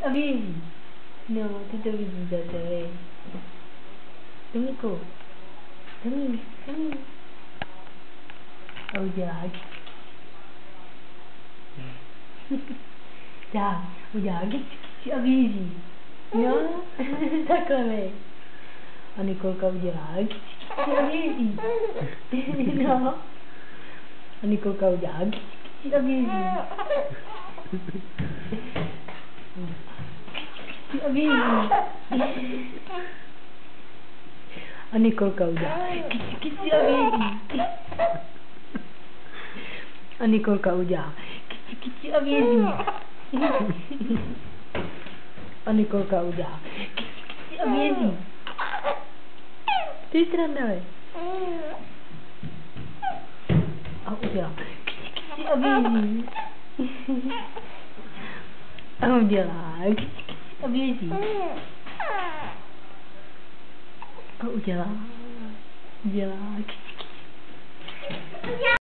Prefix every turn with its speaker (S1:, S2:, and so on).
S1: a běží. No, ty to vidíš zase. Tomíku. Tomí. A udělá. Tak, udělá a běží. No, takhle mi. A Nikolka udělá a běží. No. A Nikolka udělá a běží. A běží. A Nikolka udělá a běží. A Nikolka udělá a běží. A Nikolka udělá a běží. Ty strandali. A udělá a běží. A udělá a běží. A udělá.